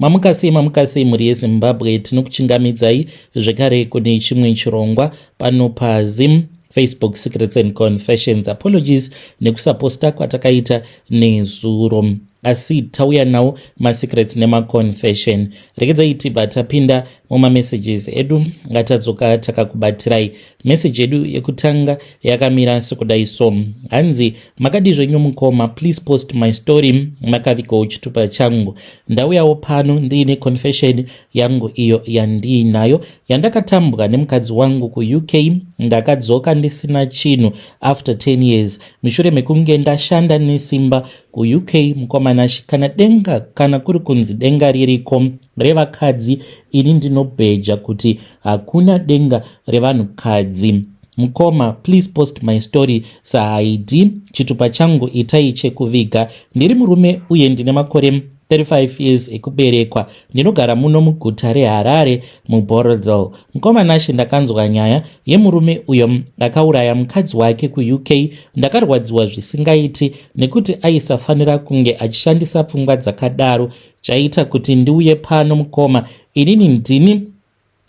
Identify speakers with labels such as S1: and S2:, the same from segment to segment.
S1: mamukasei mhuri yeZimbabwe, tinokuchingamidzai zvekare kune chimwe chirongwa pano paZim Facebook Secrets and Confessions. Apologies nekusaposta kwatakaita nezuro, asi tauya nawo masecrets nemaconfession. Regedzai tibva tapinda mumamessages edu, ngatadzoka takakubatirai. Message yedu yekutanga yakamira sekudai so: hanzi makadi zvenyu mukoma, please post my story makavikawo chitupa changu. Ndauyawo pano ndiine confession yangu iyo yandiinayo yandakatambwa nemukadzi wangu kuUK. Ndakadzoka ndisina chinhu after 10 years mushure mekunge ndashanda nesimba kuUK. Mukomana kana denga, kana kuri kunzi denga ririko revakadzi, ini ndinobheja kuti hakuna denga revanhukadzi. Mukoma, please post my story saID, chitupa changu itai chekuviga. Ndiri murume uye ndine makore 35 years ekuberekwa. Ndinogara muno muguta reHarare muBorodal. Mukomana ndakanzwa nyaya yemurume uyo akauraya mukadzi wake kuUK. Ndakarwadziwa zvisingaiti nekuti aisafanira kunge achishandisa pfungwa dzakadaro. Chaita kuti ndiuye pano mukoma, inini ndini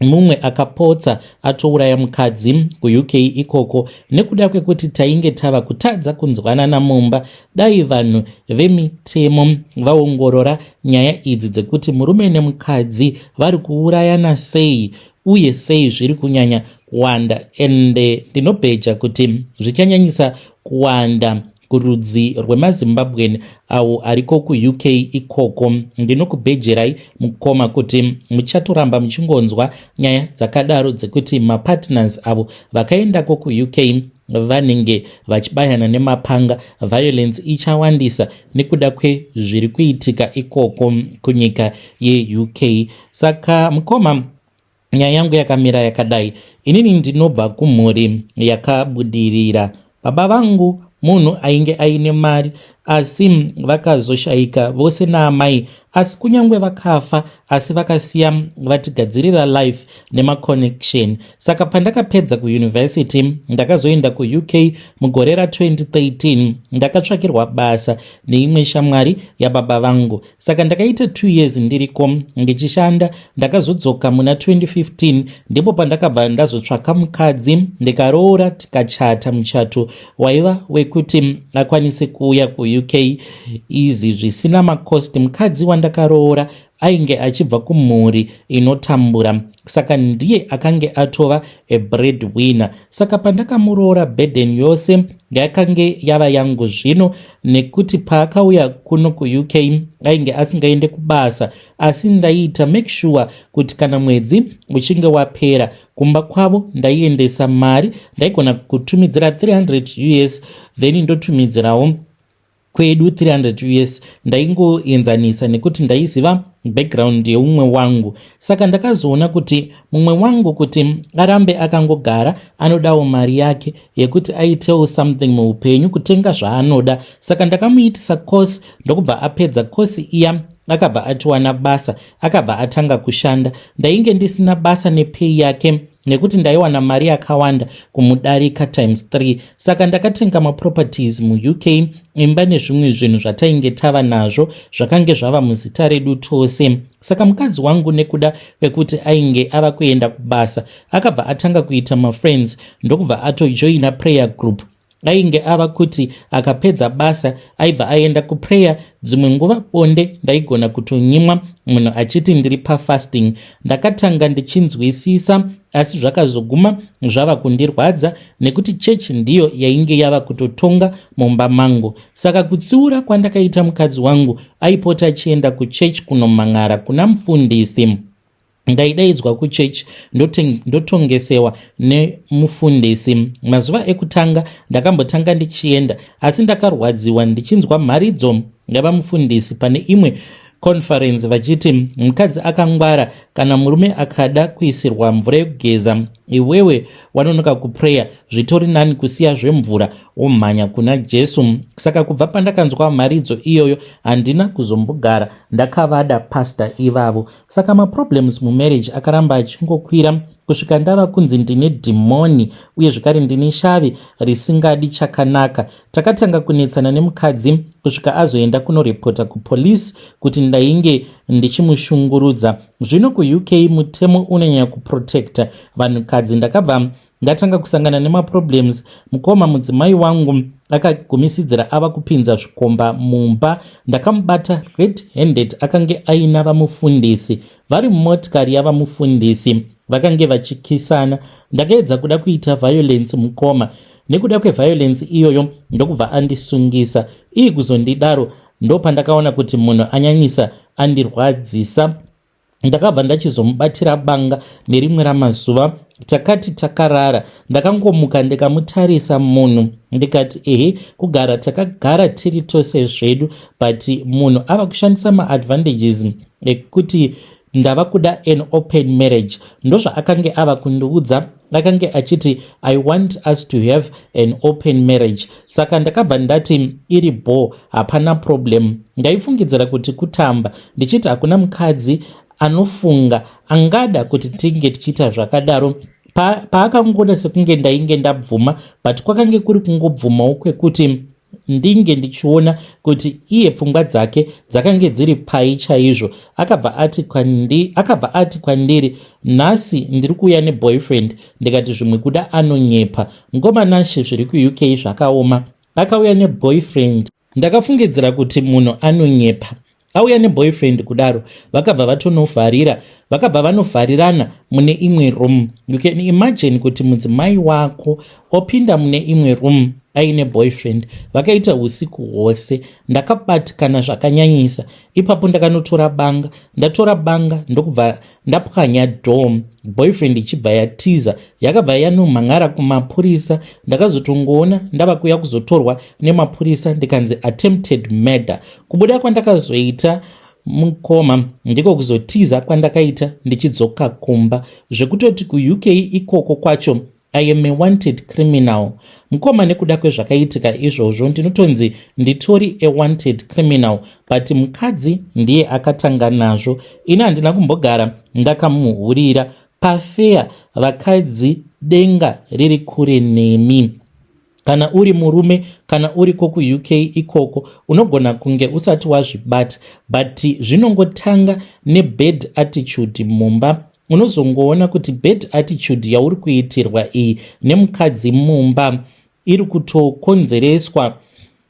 S1: mumwe akapotsa atouraya mukadzi kuUK ikoko nekuda kwekuti tainge tava kutadza kunzwanana mumba. Dai vanhu vemitemo vaongorora nyaya idzi dzekuti murume nemukadzi vari kuurayana sei uye sei zviri kunyanya kuwanda, ende ndinobheja kuti zvichanyanyisa kuwanda kurudzi rwemaZimbabwean avo ariko kuUK ikoko. Ndinokubhejerai mukoma kuti muchatoramba muchingonzwa nyaya dzakadaro dzekuti mapartners avo vakaendako kuUK vanenge vachibayana nemapanga. Violence ichawandisa nekuda kwezviri kuitika ikoko kunyika yeUK. Saka mukoma, nyaya yangu yakamira yakadai. Inini ndinobva kumhuri yakabudirira. Baba vangu munhu ainge aine mari, asi vakazoshaika vose naamai, asi kunyangwe vakafa asi vakasiya vatigadzirira life nemaconnection. Saka pandakapedza kuuniversity ndakazoenda kuUK mugore ra2013. Ndakatsvakirwa basa neimwe shamwari yababa vangu, saka ndakaita 2 years ndiriko ndichishanda. Ndakazodzoka muna 2015, ndipo pandakabva ndazotsvaka mukadzi ndikaroora, tikachata muchato waiva wekuti akwanise kuuya kuUK izi zvisina makosti. Mukadzi wandakaroora ainge achibva kumhuri inotambura, saka ndiye akange atova breadwinner. Saka pandakamuroora burden yose yakange yava yangu zvino, nekuti paakauya kuno kuUK ainge asingaende kubasa, asi ndaiita make sure kuti kana mwedzi uchinge wapera kumba kwavo ndaiendesa mari. Ndaigona kutumidzira 300 US then ndotumidzirawo kwedu 300 US. Ndaingoenzanisa nekuti ndaiziva background yeumwe wangu. Saka ndakazoona kuti mumwe wangu kuti arambe akangogara anodawo mari yake yekuti aitewo something muupenyu, kutenga zvaanoda. Saka ndakamuitisa course, ndokubva apedza course iya akabva atiwana basa, akabva atanga kushanda. Ndainge ndisina basa nepay yake nekuti ndaiwana mari yakawanda kumudarika times 3. Saka ndakatenga maproperties muUK, imba nezvimwe zvinhu zvatainge tava nazvo zvakange zvava muzita redu tose. Saka mukadzi wangu nekuda kwekuti ainge ava kuenda kubasa, akabva atanga kuita mafriends, ndokubva atojoina prayer group. Ainge ava kuti akapedza basa aibva aenda kuprayer. Dzimwe nguva bonde ndaigona kutonyimwa munhu achiti ndiri pafasting. Ndakatanga ndichinzwisisa, asi zvakazoguma zvava kundirwadza nekuti chechi ndiyo yainge yava kutotonga mumba mangu. Saka kutsiura kwandakaita mukadzi wangu aipota achienda kuchechi kunomang'ara kuna mufundisi. Ndaidaidzwa kuchechi ndotongesewa nemufundisi. Mazuva ekutanga ndakambotanga ndichienda, asi ndakarwadziwa ndichinzwa mharidzo yavamufundisi pane imwe conference vachiti mukadzi akangwara kana murume akada kuisirwa mvura yekugeza, iwewe wanonoka kupreya, zvitori nani kusiya zvemvura womhanya kuna Jesu. Saka kubva pandakanzwa mharidzo iyoyo handina kuzombogara ndakavada pastor ivavo. Saka maproblems mumarriage akaramba achingokwira kusvika ndava kunzi ndine dhimoni uye zvakare ndine shavi risingadi chakanaka. Takatanga kunetsana nemukadzi kusvika azoenda kunorepota kupolisi kuti ndainge ndichimushungurudza. Zvino kuUK mutemo unonyanya kuprotekta vanhukadzi. Ndakabva ndatanga kusangana nemaproblems. Mukoma mudzimai wangu akagumisidzira ava kupinza zvikomba mumba. Ndakamubata red handed, akange aina vamufundisi vari mumotikari yavamufundisi, vakange vachikisana. Ndakaedza kuda kuita violence mukoma. Nekuda kweviolence iyoyo ndokubva andisungisa. Iyi kuzondidaro ndopandakaona kuti munhu anyanyisa andirwadzisa. Ndakabva ndachizomubatira banga nerimwe ramazuva. Takati takarara, ndakangomuka ndikamutarisa munhu ndikati ehe, kugara takagara tiri tose zvedu, but munhu ava kushandisa maadvantages ekuti ndava kuda an open marriage. Ndozvaakange ava kundiudza. Akange achiti I want us to have an open marriage. Saka ndakabva ndati iri bo, hapana problem. Ndaifungidzira kuti kutamba, ndichiti hakuna mukadzi anofunga angada kuti tinge tichiita zvakadaro. Paakangoda sekunge ndainge ndabvuma, but kwakange kuri kungobvumawo kwekuti ndinge ndichiona kuti iye pfungwa dzake dzakange dziri pai chaizvo. Akabva ati kwandiri nhasi ndiri kuuya neboyfriend. Ndikati zvimwe kuda anonyepa. Ngoma nashe zviri kuUK zvakaoma. Akauya neboyfriend. Ndakafungidzira kuti munhu anonyepa. Auya neboyfriend kudaro, vakabva vatonovharira, vakabva vanovharirana mune imwe room. You can imagine kuti mudzimai wako opinda mune imwe room aine boyfriend. Vakaita usiku hwose. Ndakabatikana zvakanyanyisa. Ipapo ndakanotora banga. Ndatora banga ndokubva ndapwanya dome. Boyfriend ichibva yatiza, yakabva yanomhangara kumapurisa. Ndakazotongoona ndava kuya kuzotorwa nemapurisa ndikanzi attempted murder. Kubuda kwandakazoita mukoma ndiko kuzotiza kwandakaita ndichidzoka kumba. Zvekutoti kuUK ikoko kwacho I am a wanted criminal. Mukoma nekuda kwezvakaitika izvozvo ndinotonzi nditori a wanted criminal, but mukadzi ndiye akatanga nazvo. Ina handina kumbogara ndakamuhurira. Pafea vakadzi denga riri kure nemi. Kana uri murume, kana uri kuUK ikoko, unogona kunge usati wazvibata, but zvinongotanga nebad attitude mumba. Unozongoona kuti bad attitude yauri kuitirwa iyi nemukadzi mumba iri kutokonzereswa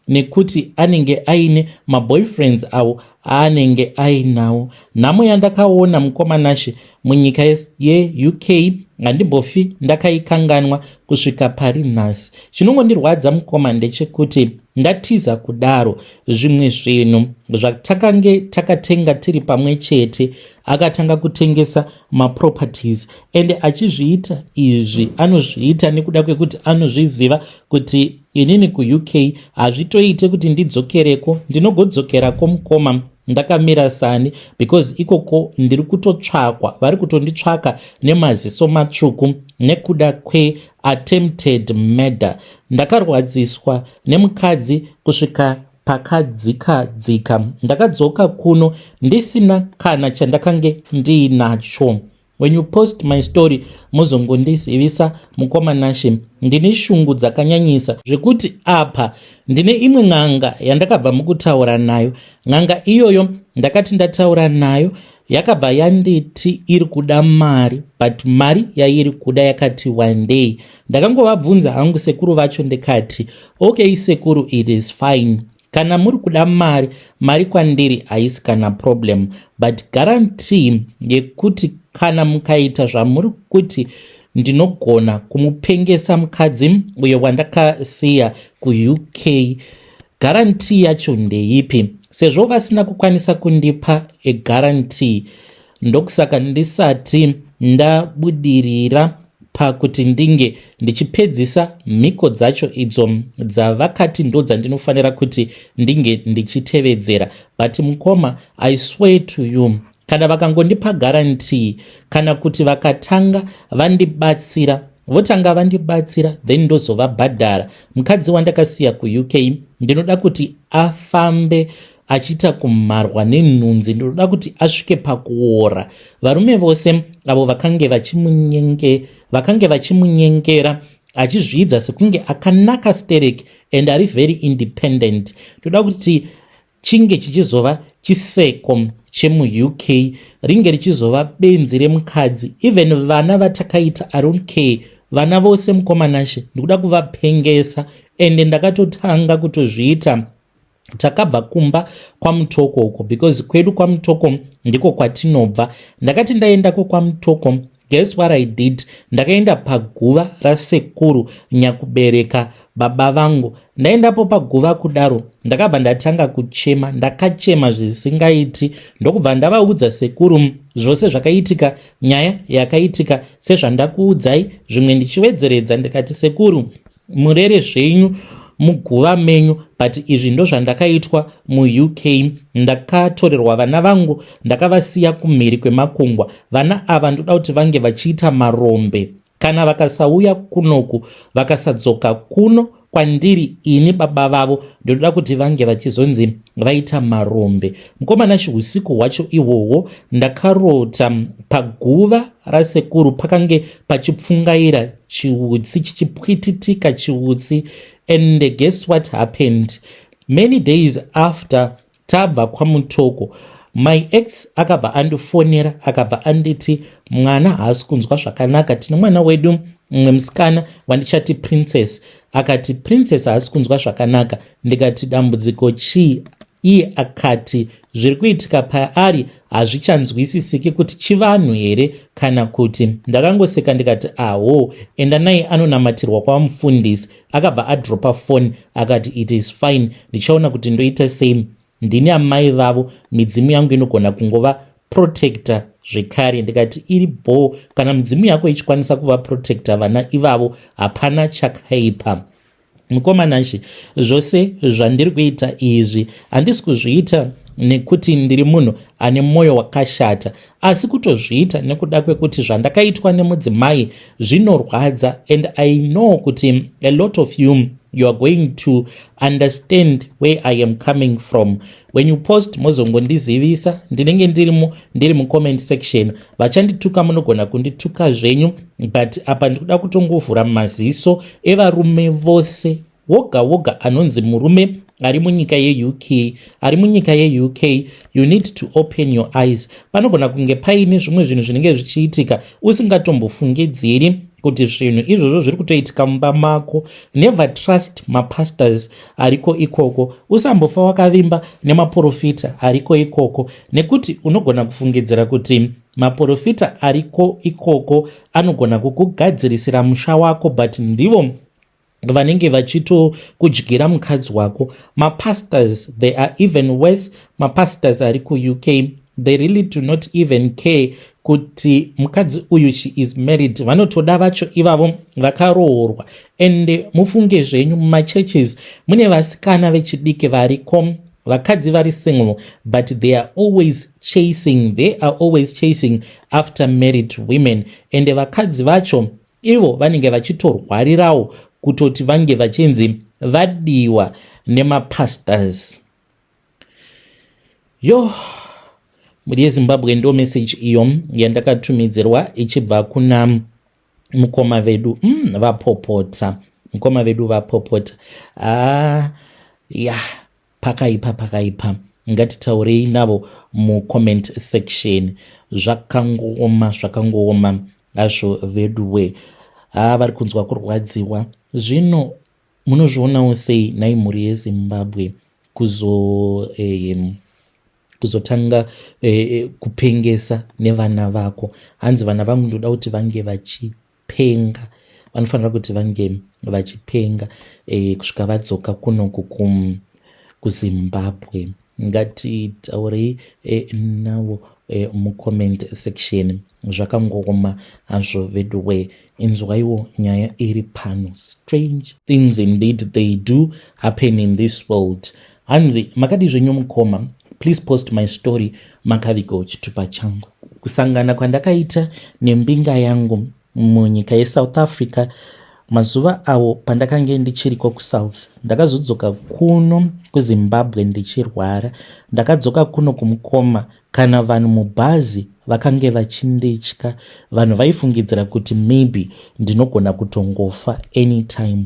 S1: nekuti anenge aine maboyfriends avo aanenge ainawo. Nhamo yandakaona mukoma nashe munyika yeUK handimbofi ndakaikanganwa kusvika pari nhasi. Chinongondirwadza mukoma ndechekuti ndatiza kudaro zvimwe zvinhu zvatakange takatenga tiri pamwe chete, akatanga kutengesa maproperties, and achizviita izvi anozviita nekuda kwekuti anozviziva kuti inini kuUK hazvitoite kuti ndidzokereko. Ndinogodzokerako mukoma ndakamira sani, because ikoko ndiri kutotsvakwa, vari kutonditsvaka nemaziso matsvuku nekuda kweattempted murder. Ndakarwadziswa nemukadzi kusvika pakadzika. Ndakadzoka kuno ndisina kana chandakange ndiinacho. When you post my story muzongondizivisa mukoma nashe ndine shungu dzakanyanyisa zvekuti apa ndine imwe n'anga yandakabva mukutaura nayo. N'anga iyoyo ndakati ndataura nayo yakabva yanditi iri kuda mari, but mari yairi kuda yakati one day. Ndakangovabvunza hangu sekuru vacho ndikati okay sekuru, it is fine. Kana muri kuda mari kwandiri haisi kana problem, but guarantee yekuti kana mukaita zvamuri kuti ndinogona kumupengesa mukadzi uyo wandakasiya kuUK, guarantee yacho ndeipi? Sezvo vasina kukwanisa kundipa a guarantee, ndokusaka ndisati ndabudirira pakuti ndinge ndichipedzisa mhiko dzacho idzo dzavakati ndo dzandinofanira kuti ndinge ndichitevedzera. But mukoma, I swear to you, kana vakangondipa guarantee, kana kuti vakatanga vandibatsira, votanga vandibatsira then ndozovabhadhara. Mukadzi wandakasiya kuUK ndinoda kuti afambe achiita kumarwa nenhunzi. Ndinoda kuti asvike pakuora. Varume vose avo vakange vachimunyengera achizvidza sekunge akanaka stereki and ari very independent. Ndoda kuti chinge chichizova chiseko chemuuk, ringe richizova benzi remukadzi. Even vana vatakaita arunk, vana vose mukomanashe ndikuda kuvapengesa, ende ndakatotanga kutozviita takabva kumba kwamutoko uko, because kwedu kwamutoko ndiko kwatinobva. Ndakati ndaendako kwamutoko, guess what I did? Ndakaenda paguva rasekuru nyakubereka baba vangu. Ndaendapo paguva kudaro, ndakabva ndatanga kuchema, ndakachema zvisingaiti. Ndokubva ndavaudza sekuru zvose zvakaitika, nyaya yakaitika sezvandakuudzai, zvimwe ndichiwedzeredza. Ndikati, sekuru, murere zvenyu muguva menyu, but izvi ndo zvandakaitwa muuk. Ndakatorerwa vana vangu ndakavasiya kumhiri kwemakungwa. Vana ava ndoda kuti vange vachiita marombe. Kana vakasauya kunoku, vakasadzoka kuno kwandiri ini baba vavo, ndoda kuti vange vachizonzi vaita marombe. Mukomanashi usiku hwacho ihwohwo ndakarota paguva rasekuru pakange pachipfungaira chiutsi, chichipwititika chiutsi. And guess what happened? Many days after tabva kwamutoko, my ex akabva andifonera akabva anditi mwana haasi kunzwa zvakanaka, tine mwana wedu mumwe musikana wandichati Princess. Akati Princess haasi kunzwa zvakanaka. Ndikati dambudziko chii? Iye akati zviri kuitika paari hazvichanzwisisiki kuti chivanhu here kana kuti. Ndakangoseka ndikati aho, enda naye anonamatirwa kwamufundisi. Akabva adropa phone akati it is fine, ndichaona kuti ndoita same. Ndini amai vavo, midzimu yangu inogona kungova protector zvekare. Ndikati iri bho, kana midzimu yako ichikwanisa kuva protector vana ivavo, hapana chakaipa. Mukomanashi, zvose zvandiri kuita izvi handisi kuzviita nekuti ndiri munhu ane mwoyo wakashata, asi kutozviita nekuda kwekuti zvandakaitwa nemudzimai zvinorwadza. And I know kuti a lot of you are going to understand where I am coming from. When you post mozongondizivisa, ndinenge ndiri mucomment section. Vachandituka munogona kundituka zvenyu, but apa ndikuda kutongovhura maziso evarume vose. Woga anonzi murume ari munyika yeuk, you need to open your eyes. Panogona kunge paine zvimwe zvinhu zvinenge zvichiitika usingatombofungidziri kuti zvinhu izvozvo zviri kutoitika mumba mako. Never trust mapastors ariko ikoko. Usambofa wakavimba nemaprofita ariko ikoko, nekuti unogona kufungidzira kuti maprofita ariko ikoko anogona kukugadzirisira musha wako, but ndivo vanenge vachitokudyira mukadzi wako. Mapastors, they are even worse. Mapastors ari kuuk, they really do not even care kuti mukadzi uyu she is married. Vanotoda vacho ivavo vakaroorwa. And mufunge zvenyu, mumachurches mune vasikana vechidiki variko, vakadzi vari single, but they are always chasing after married women. And vakadzi vacho ivo vanenge vachitorwarirawo kutoti vange vachinzi vadiwa nemapastors. Muri yeZimbabwe ndo message iyo yandakatumidzirwa ichibva kuna mukoma vedu vapopota. Pakaipa. Ngatitaurei navo mucomment section. Zvakangoma azvo veduwe. Vari kunzwa kurwadziwa. Zvino munozvionawo sei nai mhuri yeZimbabwe kuzotanga kupengesa nevana vako? Hanzi vana vangu ndoda kuti vange vachipenga, vanofanira kuti vange vachipenga kusvika vadzoka kunoku kuZimbabwe. Ngatitaurei navo mucomment section. Zvakangoma azvo veduwe. Inzwaiwo nyaya iri pano. Strange things indeed they do happen in this world. Hanzi makadi zvenyu mukoma, please post my story makavigo chitupa changu. Kusangana kwandakaita nembinga yangu munyika yeSouth Africa mazuva awo pandakange ndichiriko kuSouth ndakazodzoka kuno kuZimbabwe ndichirwara. Ndakadzoka kuno kumukoma kana vanhu mubhazi vakange vachinditya. Vanhu vaifungidzira kuti maybe ndinogona kutongofa anytime.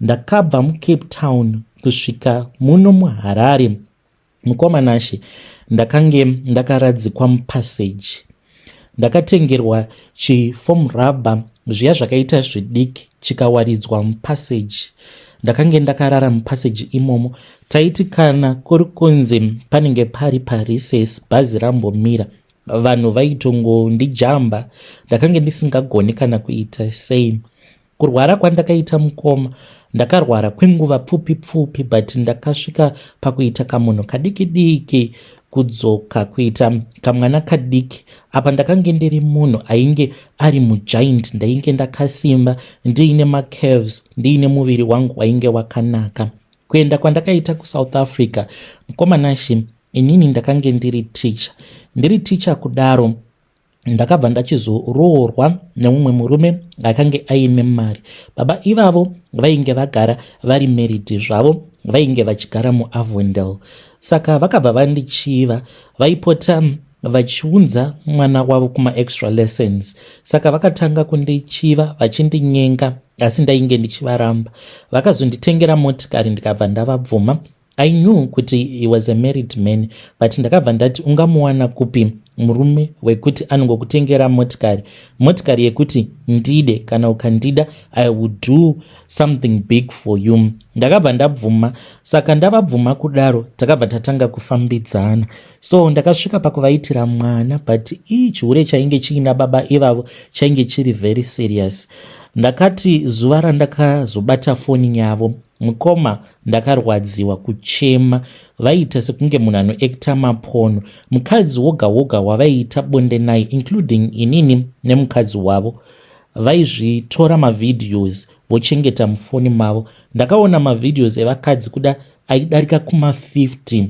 S1: Ndakabva muCape Town kusvika muno muHarare mukomanashe ndakange ndakaradzikwa mupassage. Ndakatengerwa chifoam rubber zviya zvakaita zvidiki chikawaridzwa mupassage. Ndakange ndakarara mupassage imomo. Taiti kana kuri kunzi panenge pari parecess bhazi rambomira vanhu vaitongondijamba. Ndakange ndisingagoni kana kuita sei. Kurwara kwandakaita mukoma ndakarwara kwenguva pfupi but ndakasvika pakuita kamunhu kadiki diki kudzoka kuita kamwana kadiki. Apa ndakange ndiri munhu ainge ari mugiant. Ndainge ndakasimba ndiine macurves, ndiine muviri wangu wainge wakanaka. Kuenda kwandakaita kuSouth Africa mukomanashi inini ndakange ndiri teacher kudaro ndakabva ndachizoroorwa nemumwe murume akange aine mari. Baba ivavo vainge vagara vari married zvavo, vainge vachigara muAvondale. Saka vakabva vandichiva, vaipota vachiunza mwana wavo kuma-extra lessons. Saka vakatanga kundichiva vachindinyenga, asi ndainge ndichivaramba. Vakazonditengera motikari ndikabva ndavabvuma. I knew kuti he was a married man, but ndakabva ndati ungamuwana kupi murume wekuti anongokutengera motikari yekuti ndide, kana ukandida I would do something big for you. Ndakabva ndabvuma. Saka ndavabvuma kudaro takabva tatanga kufambidzana. So ndakasvika pakuvaitira mwana, but chihure chainge chiina baba ivavo chainge chiri very serious. Ndakati zuva randakazobata foni yavo mukoma ndakarwadziwa kuchema. Vaita sekunge munhu anoekta mapono. Mukadzi woga wavaiita bonde naye including inini nemukadzi wavo vaizvitora mavideos vochengeta mufoni mavo. Ndakaona mavideos evakadzi kuda aidarika kuma-50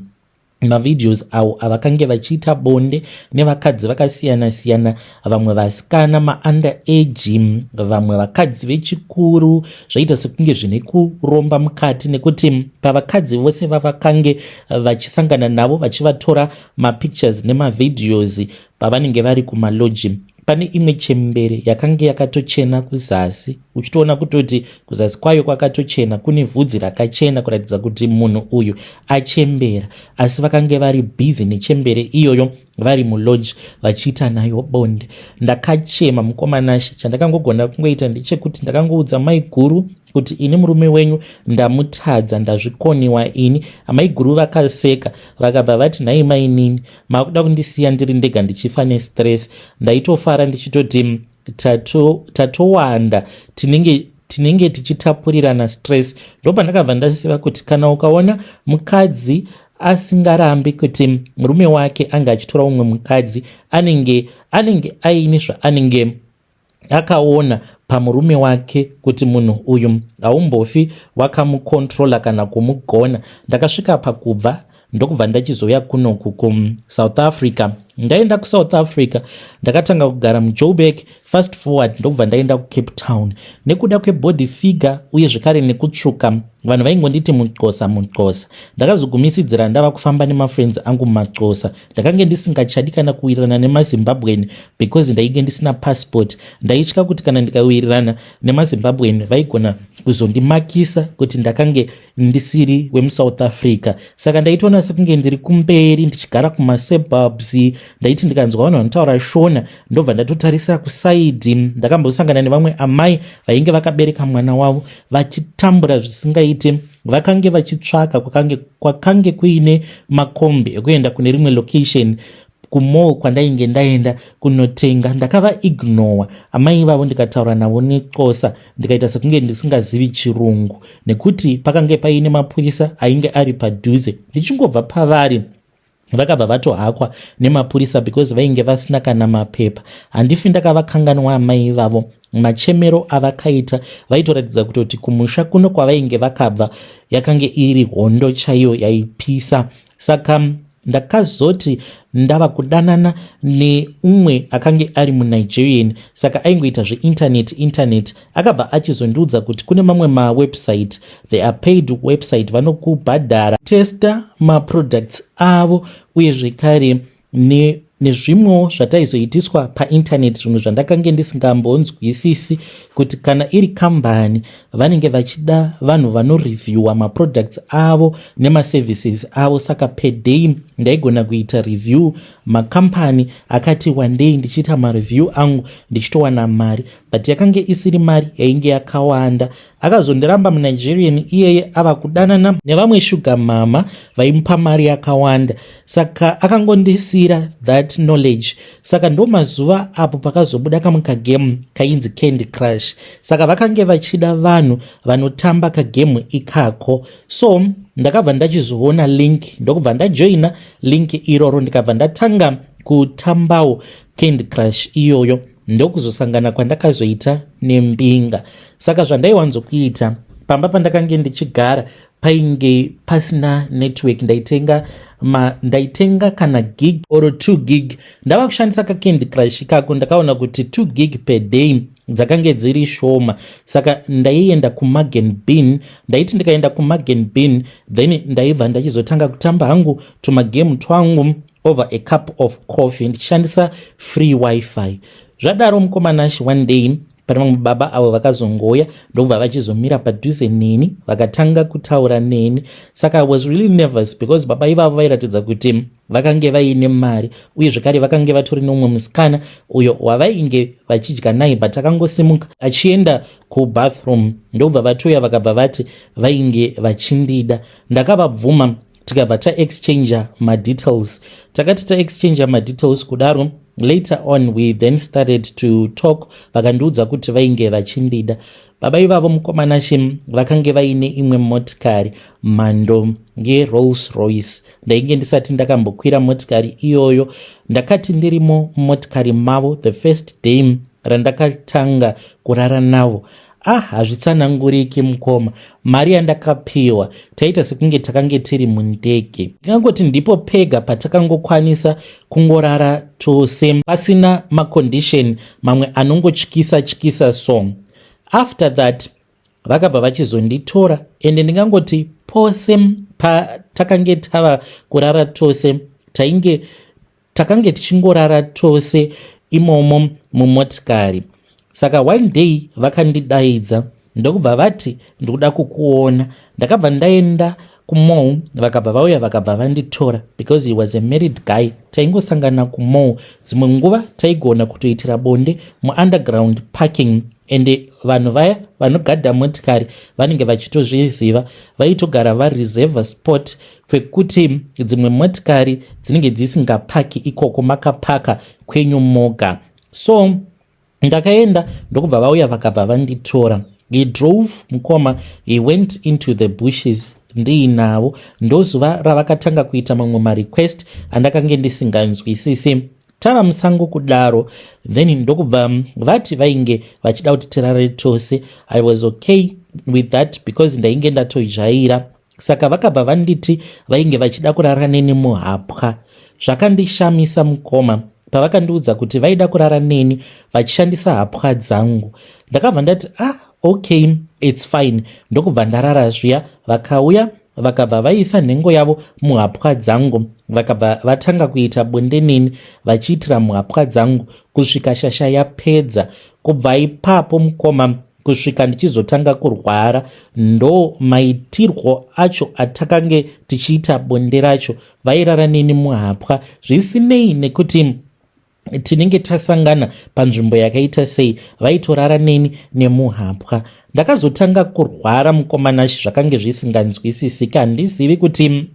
S1: mavideos awo avakange vachiita bonde nevakadzi vakasiyana-siyana, vamwe vasikana maunderage, vamwe vakadzi vechikuru. Zvaita sekunge zvine kuromba mukati nekuti pavakadzi vose vavakange vachisangana navo vachivatora mapictures nemavideos pavanenge vari kumaloji. Pane imwe chembere yakange yakatochena kuzasi, uchitoona kutoti kuzasi kwayo kwakatochena, kune vhudzi rakachena kuratidza kuti munhu uyu achembera. Asi vakange vari busy nechembere iyoyo vari muloji vachiita nayo bonde. Ndakachema mukomanashi. Chandakangogona kungoita ndechekuti ndakangoudza mai guru kuti ini murume wenyu ndamutadza, ndazvikoniwa ini. Amai guru vakaseka vakabva vati nhai mainini makuda kundisiya ndiri ndega ndichifa nestress. Ndaitofara ndichitoti tatowanda tinenge tichitapurirana stress. Ndopandakabva ndasiva kuti kana ukaona mukadzi asingarambi kuti murume wake anga achitora umwe mukadzi, anenge aine zvaanenge akaona pamurume wake kuti munhu uyu haumbofi wakamukontrola kana kumugona. Ndakasvika pakubva ndokubva ndachizouya kunoku kuSouth Africa. Ndaenda kuSouth Africa ndakatanga kugara muJoburg, fast forward ndokubva ndaenda kuCape Town. Nekuda kwebody figure uye zvekare nekutsvuka vanhu vaingonditi muxhosa. Ndakazogumisidzira ndava kufamba nemafriends angu mumaxhosa. Ndakange ndisingachadi kana kuwirirana nemaZimbabwean because ndainge ndisina passport. Ndaitya kuti kana ndikawirirana nemaZimbabwean vaigona kuzondimakisa kuti ndakange ndisiri wemuSouth Africa. Saka ndaitoona sekunge ndiri kumberi ndichigara kumasuburbs. Ndaiti ndikanzwa vanhu vanotaura shona ndobva ndatotarisira kusaidhi. Ndakambosangana nevamwe amai vainge vakabereka mwana wavo vachitambura zvisingaite. Vakange vachitsvaka kwakange kuine makombi ekuenda kune rimwe location kumall kwandainge ndaenda kunotenga. Ndakava ignore amai vavo ndikataura navo nexhosa ndikaita sekunge ndisingazivi chirungu nekuti pakange paine mapurisa ainge ari padhuze. Ndichingobva pavari vakabva vatohakwa nemapurisa because vainge vasina kana mapepa. Handifi ndakavakanganwa amai vavo. Machemero avakaita vaitoratidza kutoti kumusha kuno kwavainge vakabva yakange iri hondo chaiyo yaipisa. Saka ndakazoti ndava kudanana neumwe akange ari muNigerian, saka aingoita zveinternet akabva achizondiudza kuti kune mamwe mawebsite, they are paid website, vanokubhadhara testa maproducts avo uye zvekare nezvimwewo zvataizoitiswa painternet, zvimwe zvandakange ndisingambonzwisisi kuti kana iri kambani vanenge vachida vanhu vanorevhiewa maproducts avo nemaservices avo. Saka per day ndaigona kuita review makambani akati one day ndichiita mareview angu ndichitowana mari, but yakange isiri mari yainge yakawanda. Akazondiramba muNigerian iyeye ava kudanana nevamwe sugar mama vaimupa mari yakawanda, saka akangondisira that knowledge. Saka ndo mazuva apo pakazobuda kamwe kagame kainzi Candy Crush, saka vakange vachida vanhu vanotamba kagame ikako. So ndakabva ndachizoona link, ndokubva ndajoina link iroro, ndikabva ndatanga kutambawo Candy Crush iyoyo, ndokuzosangana kwandakazoita nembinga. Saka zvandaiwanzokuita pamba pandakange ndichigara painge pasina network, ndaitenga kana gig or 2 gig. Ndava kushandisa kaCandy Crush kako, ndakaona kuti 2 gig per day dzakange dziri shoma, saka ndaienda kuMargen Bean. Ndaiti ndikaenda kuMargen Bean then ndaibva ndachizotanga kutamba hangu tumagame twangu over a cup of coffee ndichishandisa free wifi. Zvadaro mukomanashi one day pane vamwe baba avo vakazongoya ndobva vachizomira padhuze neni vakatanga kutaura neni. Saka I was really nervous because baba ivavo vairatidza kuti vakange vaine mari uye zvekare vakange vatori nomumwe musikana uyo wavainge vachidya naye, but akangosimuka achienda kubathroom ndobva vatoya vakabva vati vainge vachindida. Ndakavabvuma tikabva taexchanger madetails. Takati taexchanger madetails kudaro later on we then started to talk. Vakandiudza kuti vainge vachindida. Baba ivavo mukomanashi vakange vaine imwe motikari mhando ngeRolls Royce. Ndainge ndisati ndakambokwira motikari iyoyo. Ndakati ndirimo motikari mavo the first day randakatanga kurara navo, hazvitsananguriki mukoma. Mari yandakapiwa taita sekunge takange tiri mundege. Ndingangoti ndipo pega patakangokwanisa kungorara tose pasina macondition mamwe anongotyisa song. After that vakabva vachizonditora ende ndingangoti pose patakange tava kurara tose takange tichingorara tose imomo mumotikari. Saka one day vakandidaidza ndokubva vati ndikuda kukuona. Ndakabva ndaenda kumall, vakabva vauya vakabva vanditora because he was a married guy. Taingosangana kumall, dzimwe nguva taigona kutoitira bonde muunderground parking, ende vanhu vaya vanogadha motikari vanenge vachitozviziva, vaitogara vareserve spot kwekuti dzimwe motikari dzinenge dzisingapaki ikoko makapaka kwenyu moga. So ndakaenda ndokubva vauya vakabva vanditora. He drove mukoma, he went into the bushes ndiinavo. Ndozuva ravakatanga kuita mamwe marequest andakange ndisinganzwisisi. Tava musango kudaro, then ndokubva vati vainge vachida kuti tirare tose. I was okay with that because ndainge ndatoizvaira. Saka vakabva vanditi vainge vachida kurara neni muhapwa. Zvakandishamisa mukoma pavakandiudza kuti vaida kurara neni vachishandisa hapwa dzangu. Ndakabva ndati okay, it's fine. Ndokubva ndarara zviya. Vakauya vakabva vaisa nhengo yavo muhapwa dzangu, vakabva vatanga kuita bonde neni vachiitira muhapwa dzangu kusvika shasha yapedza. Kubva ipapo mukoma kusvika ndichizotanga kurwara ndo maitirwo acho atakange tichiita bonde racho. Vairara neni muhapwa zvisinei nekuti tinenge tasangana panzvimbo yakaita sei, vaitorara neni nemuhapwa. Ndakazotanga kurwara mukomanashi zvakange zvisinganzwisisika. Handizivi kuti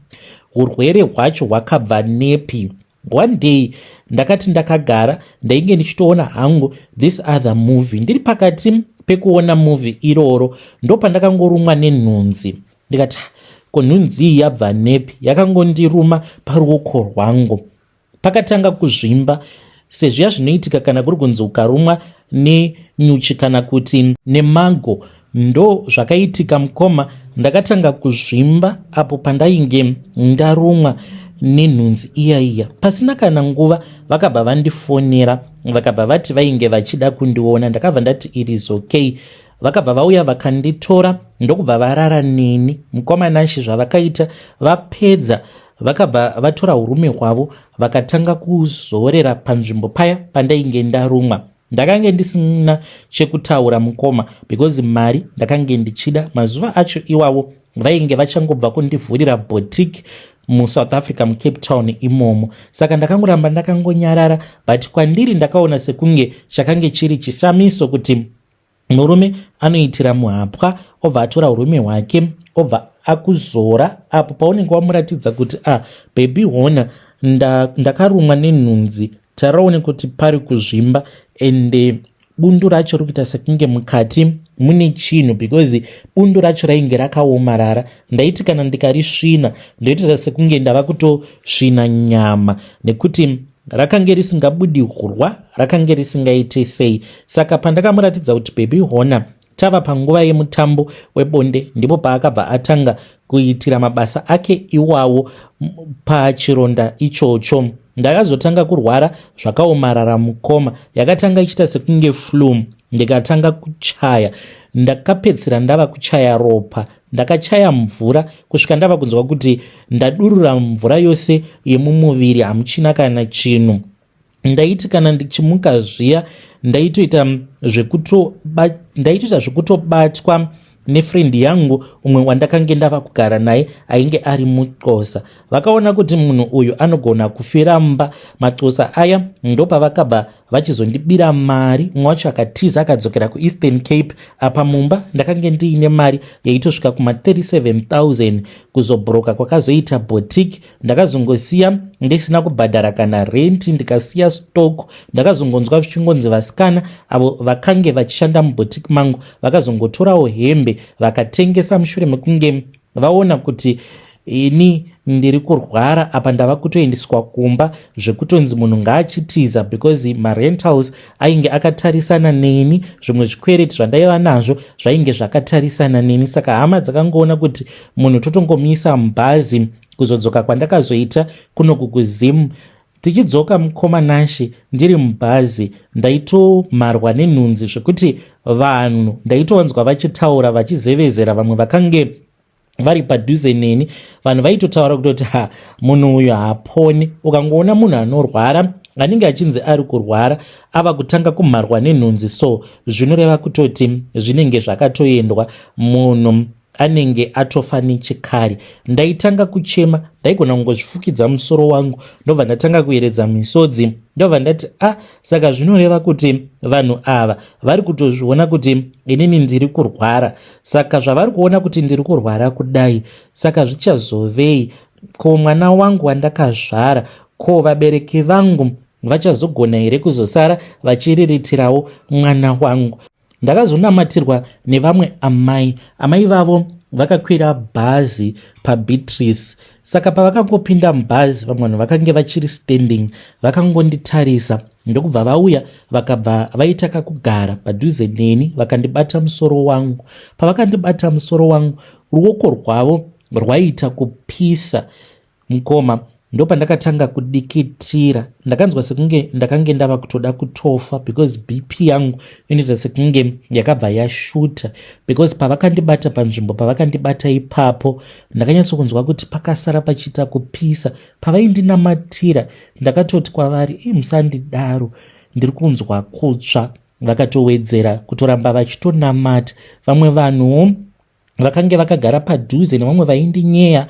S1: urwere hwacho hwakabva nepi. One day ndakati ndakagara ndainge ndichitoona hangu this other movie. Ndiri pakati pekuona movie iroro ndo pandakangorumwa nenhunzi. Ndikati ko nhunzi iyi yabva nepi? Yakangondiruma paruoko rwangu. Pakatanga kuzvimba sezviya zvinoitika kana kuri kunzi ukarumwa nenyuchi kana kuti nemago. Ndo zvakaitika mukoma. Ndakatanga kuzvimba apo pandainge ndarumwa. nenhunzi iya pasina kana nguva vakabva vandifonera vakabva vati vainge vachida kundiona. Ndakabva ndati it is okay. Vakabva vauya vakanditora ndokubva varara neni. Mukomanashi zvavakaita vapedza vakabva vatora urume hwavo vakatanga kuzorera panzvimbo paya pandainge ndarumwa. Ndakange ndisina chekutaura mukoma because mari ndakange ndichida. Mazuva acho iwavo vainge vachangobva kundivhurira boutique muSouth Africa muCape Town imomo. Saka ndakangoramba ndakangonyarara, but kwandiri ndakaona sekunge chakange chiri chisamiso kuti murume anoitira muhapwa obva atora urume hwake obva akuzora apo paunenge wamuratidza kuti baby hona ndakarumwa nenhunzi, taraone kuti pari kuzvimba ende bundu racho rikuita sekunge mukati mune chinhu because bundu racho rainge rakaomarara. Ndaiti kana ndikarisvina ndoita sekunge ndava kutosvina nyama nekuti rakange risingabudi hurwa, rakange risingaite sei. Saka pandakamuratidza kuti baby hona tava panguva yemutambo webonde ndipo paakabva atanga kuitira mabasa ake iwawo pachironda ichocho. Ndakazotanga kurwara zvakaomarara mukoma, yakatanga ichita sekunge flu, ndikatanga kuchaya, ndakapedzisira ndava kuchaya ropa, ndakachaya mvura kusvika ndava kunzwa kuti ndadurura mvura yose yemumuviri, hamuchina kana chinhu. Ndaiti kana ndichimuka zviya ndaitoita zvekutobatwa nefrendi yangu umwe wandakange ndava kugara naye ainge ari muXhosa. Vakaona kuti munhu uyu anogona kufira mba. maXhosa aya ndopavakabva vachizondibira mari. Mumwe wacho akatiza akadzokera kuEastern Cape. Apa mumba ndakange ndiine mari yaitosvika kuma37,000 kuzobhuroka kwakazoita boutique. Ndakazongosiya ndisina kubhadhara kana renti, ndikasiya stock. Ndakazongonzwa zvichingonzi vasikana avo vakange vachishanda muboutique mangu vakazongotorawo hembe vakatengesa mushure mekunge vaona kuti ini ndiri kurwara. Apa ndava kutoendeswa kumba zvekutonzi munhu ngaachitiza because marentals ainge akatarisana neni, zvimwe zvikwereti zvandaiva nazvo zvainge zvakatarisana neni. Saka hama dzakangoona kuti munhu totongomisa mubhazi kuzodzoka kwandakazoita kuno kukuzimu. Tichidzoka mukomanashi ndiri mubhazi ndaitomharwa nenhunzi zvekuti vanhu ndaitowanzwa vachitaura vachizevezera, vamwe vakange vari padhuze neni. Vanhu vaitotaura kutoti munhu uyu haaponi. Ukangoona munhu anorwara anenge achinzi ari kurwara ava kutanga kumharwa nenhunzi, so zvinoreva kutoti zvinenge zvakatoendwa, munhu anenge atofa nechikari. Ndaitanga kuchema, ndaigona kungozvifukidza musoro wangu, ndobva ndatanga kuyeredza misodzi, ndobva ndati saka zvinoreva kuti vanhu ava vari kutozviona kuti inini ndiri kurwara. Saka zvavari kuona kuti ndiri kurwara kudai, saka zvichazovei? Ko mwana wangu wandakazvara, ko vabereki vangu vachazogona here kuzosara vachiriritirawo mwana wangu? Ndakazonamatirwa nevamwe amai vavo vakakwira bhazi paBeatrice. Saka pavakangopinda mubhazi vamwe vanhu vakange vachiri standing vakangonditarisa, ndokubva vauya vakabva vaitaka kugara padhuze neni vakandibata musoro wangu. Pavakandibata musoro wangu ruoko rwavo rwaita kupisa mukoma, ndopandakatanga kudikitira. Ndakanzwa sekunge ndakange ndava kutoda kutofa because BP yangu inoita sekunge yakabva yashuta because pavakandibata panzvimbo pavakandibata ipapo ndakanyatsokunzwa kuti pakasara pachiita kupisa. Pavaindinamatira ndakatoti kwavari musandidaro, ndiri kunzwa kutsva. Vakatowedzera kutoramba vachitonamata. Vamwe vanhu vakange vakagara padhuze nevamwe vaindinyeya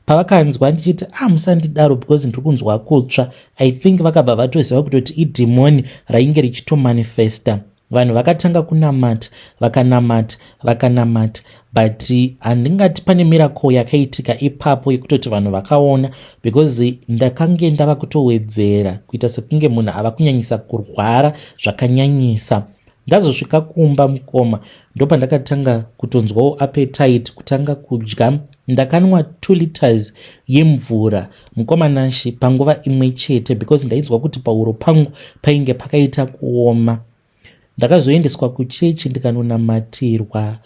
S1: pavakanzwa ndichiti musandidaro because ndiri kunzwa kutsva, I think vakabva vatoziva kutoti idhimoni rainge richitomanifesta. Vanhu vakatanga kunamata vakanamata but handingati pane miracle yakaitika ipapo yekutoti vanhu vakaona because ndakange ndava kutowedzera kuita sekunge munhu ava kunyanyisa kurwara zvakanyanyisa. Ndazosvika kumba mukoma ndopandakatanga kutonzwawo appetite, kutanga kudya. Ndakanwa 2 liters yemvura mukomanashi panguva imwe chete because ndainzwa kuti pauro pangu painge pakaita kuoma. Ndakazoendeswa kuchechi ndikanonamatirwa,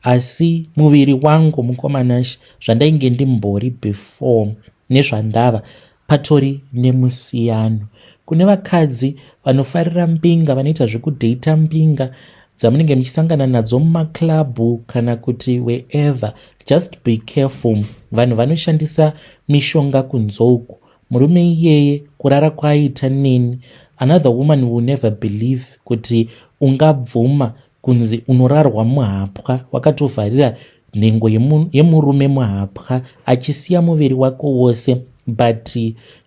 S1: asi muviri wangu mukomanashi zvandainge ndimbori before nezvandava patori nemusiyano. Kune vakadzi vanofarira mbinga, vanoita zvekudheita mbinga dzamunenge muchisangana nadzo mumaklabhu kana kuti wherever. Just be careful. Vanhu vanoshandisa mishonga kunzouku. Murume iyeye kurara kwaaita neni, another woman will never believe kuti ungabvuma kunzi unorarwa muhapwa wakatovharira nhengo yemurume muhapwa achisiya muviri wako wose. But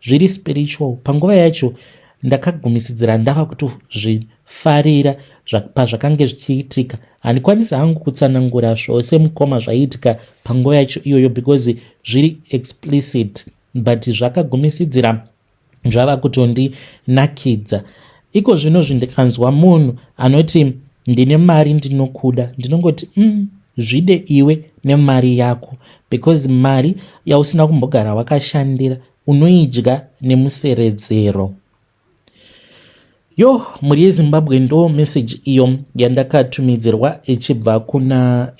S1: zviri spiritual. Panguva yacho ndakagumisidzira ndava kutozvifarira pazvakange zvichiitika. Handikwanisi hangu kutsanangura zvose mukoma zvaiitika panguva yacho iyoyo because zviri explicit, but zvakagumisidzira zvava kutondinakidza. Iko zvino zvindikanzwa munhu anoti ndine mari ndinokuda, ndinongoti zvide iwe nemari yako, because mari yausina kumbogara wakashandira unoidya nemuseredzero. Mhuri yeZimbabwe ndo meseji iyo yandakatumidzirwa ichibva kuna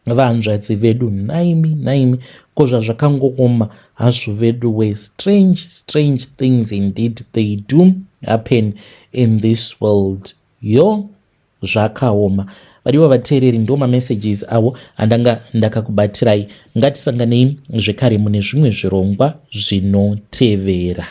S1: vanzvadzi vedu naimi kozva zvakangooma hazvo vedu we. Strange things indeed they do happen in this world. Zvakaoma. Variwo vateereri ndo mamessages avo andanga ndakakubatirai. Ngatisanganei zvekare mune zvimwe zvirongwa zvinotevera.